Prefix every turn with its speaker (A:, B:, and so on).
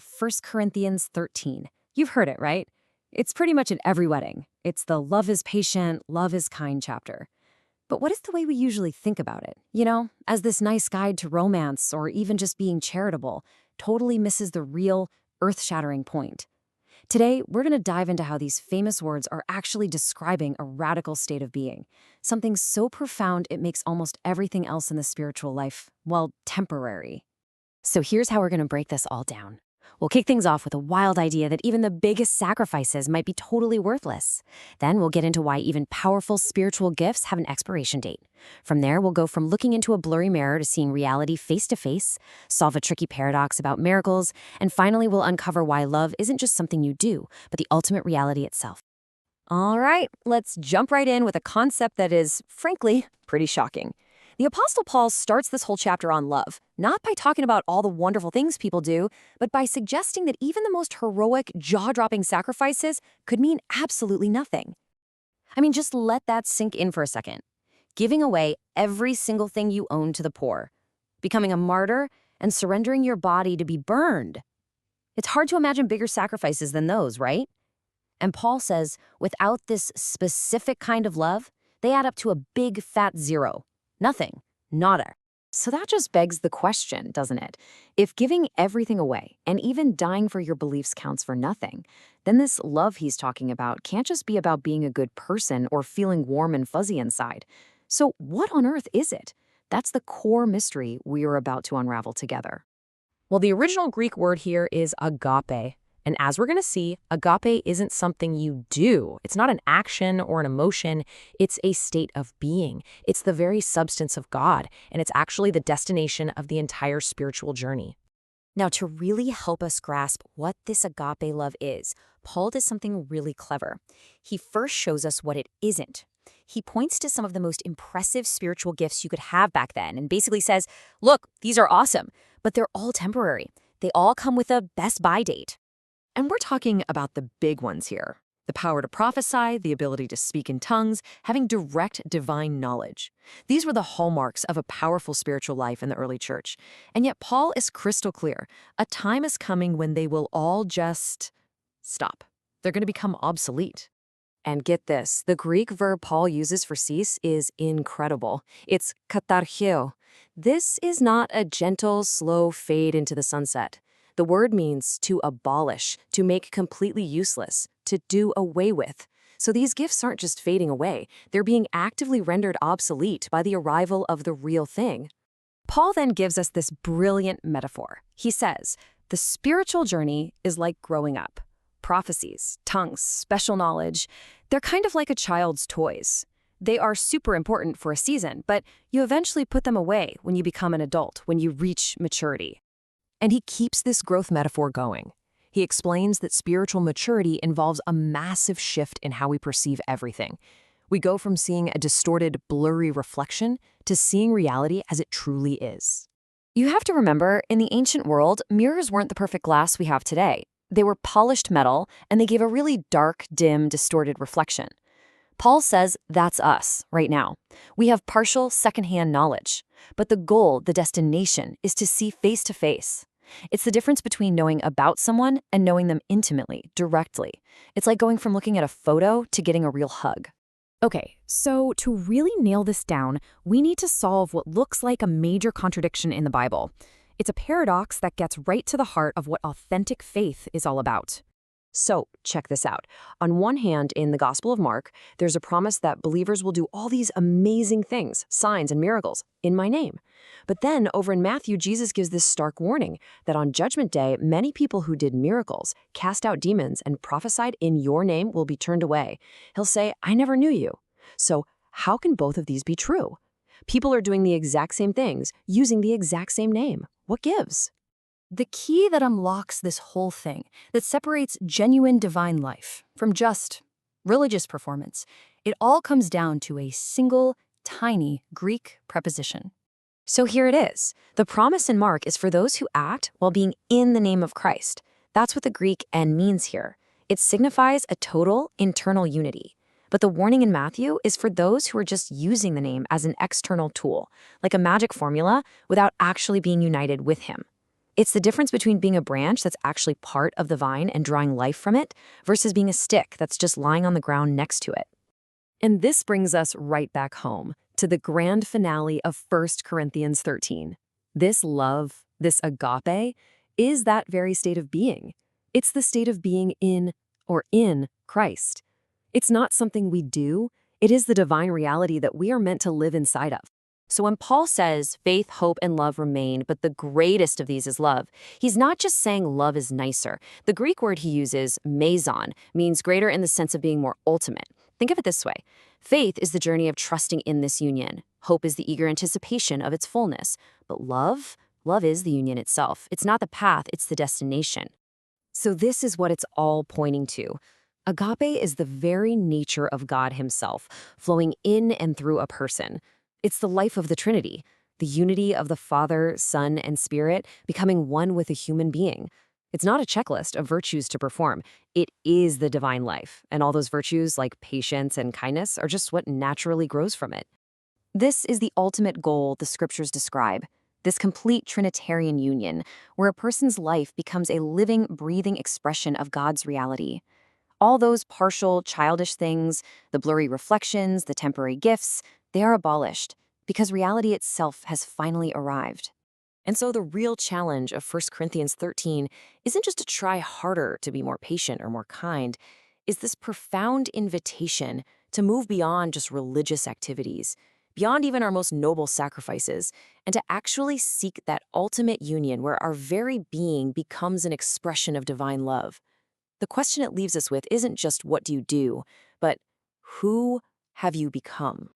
A: First Corinthians 13. You've heard it, right? It's pretty much at every wedding. It's the love is patient, love is kind chapter. But what is the way we usually think about it? As this nice guide to romance or even just being charitable, totally misses the real, earth-shattering point. Today, we're going to dive into how these famous words are actually describing a radical state of being, something so profound it makes almost everything else in the spiritual life, well, temporary. So here's how we're going to break this all down. We'll kick things off with a wild idea that even the biggest sacrifices might be totally worthless. Then we'll get into why even powerful spiritual gifts have an expiration date. From there, we'll go from looking into a blurry mirror to seeing reality face to face, solve a tricky paradox about miracles, and finally we'll uncover why love isn't just something you do, but the ultimate reality itself. All right, let's jump right in with a concept that is, frankly, pretty shocking. The Apostle Paul starts this whole chapter on love, not by talking about all the wonderful things people do, but by suggesting that even the most heroic, jaw-dropping sacrifices could mean absolutely nothing. I mean, just let that sink in for a second. Giving away every single thing you own to the poor, becoming a martyr, and surrendering your body to be burned. It's hard to imagine bigger sacrifices than those, right? And Paul says, without this specific kind of love, they add up to a big fat zero. Nothing. Nada. So that just begs the question, doesn't it? If giving everything away and even dying for your beliefs counts for nothing, then this love he's talking about can't just be about being a good person or feeling warm and fuzzy inside. So what on earth is it? That's the core mystery we are about to unravel together. Well, the original Greek word here is agape. And as we're going to see, agape isn't something you do. It's not an action or an emotion. It's a state of being. It's the very substance of God, and it's actually the destination of the entire spiritual journey. Now, to really help us grasp what this agape love is, Paul does something really clever. He first shows us what it isn't. He points to some of the most impressive spiritual gifts you could have back then and basically says, look, these are awesome, but they're all temporary. They all come with a best-by date. And we're talking about the big ones here. The power to prophesy, the ability to speak in tongues, having direct divine knowledge. These were the hallmarks of a powerful spiritual life in the early church. And yet Paul is crystal clear. A time is coming when they will all just stop. They're going to become obsolete. And get this, the Greek verb Paul uses for cease is incredible. It's katarcheo. This is not a gentle, slow fade into the sunset. The word means to abolish, to make completely useless, to do away with. So these gifts aren't just fading away. They're being actively rendered obsolete by the arrival of the real thing. Paul then gives us this brilliant metaphor. He says, the spiritual journey is like growing up. Prophecies, tongues, special knowledge, they're kind of like a child's toys. They are super important for a season, but you eventually put them away when you become an adult, when you reach maturity. And he keeps this growth metaphor going. He explains that spiritual maturity involves a massive shift in how we perceive everything. We go from seeing a distorted, blurry reflection to seeing reality as it truly is. You have to remember, in the ancient world, mirrors weren't the perfect glass we have today. They were polished metal, and they gave a really dark, dim, distorted reflection. Paul says that's us right now. We have partial, secondhand knowledge. But the goal, the destination, is to see face to face. It's the difference between knowing about someone and knowing them intimately, directly. It's like going from looking at a photo to getting a real hug. Okay, so to really nail this down, we need to solve what looks like a major contradiction in the Bible. It's a paradox that gets right to the heart of what authentic faith is all about. So, check this out. On one hand, in the Gospel of Mark, there's a promise that believers will do all these amazing things, signs and miracles, in my name. But then, over in Matthew, Jesus gives this stark warning that on Judgment Day, many people who did miracles, cast out demons, and prophesied in your name will be turned away. He'll say, I never knew you. So, how can both of these be true? People are doing the exact same things, using the exact same name. What gives? The key that unlocks this whole thing, that separates genuine divine life from just religious performance, it all comes down to a single, tiny Greek preposition. So here it is. The promise in Mark is for those who act while being in the name of Christ. That's what the Greek en means here. It signifies a total internal unity. But the warning in Matthew is for those who are just using the name as an external tool, like a magic formula, without actually being united with him. It's the difference between being a branch that's actually part of the vine and drawing life from it versus being a stick that's just lying on the ground next to it. And this brings us right back home to the grand finale of 1 Corinthians 13. This love, this agape, is that very state of being. It's the state of being in Christ. It's not something we do, it is the divine reality that we are meant to live inside of. So when Paul says faith, hope, and love remain, but the greatest of these is love, he's not just saying love is nicer. The Greek word he uses, meson, means greater in the sense of being more ultimate. Think of it this way. Faith is the journey of trusting in this union. Hope is the eager anticipation of its fullness. But love is the union itself. It's not the path, it's the destination. So this is what it's all pointing to. Agape is the very nature of God himself, flowing in and through a person. It's the life of the Trinity, the unity of the Father, Son, and Spirit becoming one with a human being. It's not a checklist of virtues to perform. It is the divine life, and all those virtues like patience and kindness are just what naturally grows from it. This is the ultimate goal the scriptures describe, this complete Trinitarian union, where a person's life becomes a living, breathing expression of God's reality. All those partial, childish things, the blurry reflections, the temporary gifts, they are abolished because reality itself has finally arrived. And so the real challenge of 1 Corinthians 13 isn't just to try harder to be more patient or more kind, is this profound invitation to move beyond just religious activities, beyond even our most noble sacrifices, and to actually seek that ultimate union where our very being becomes an expression of divine love. The question it leaves us with isn't just what do you do, but who have you become?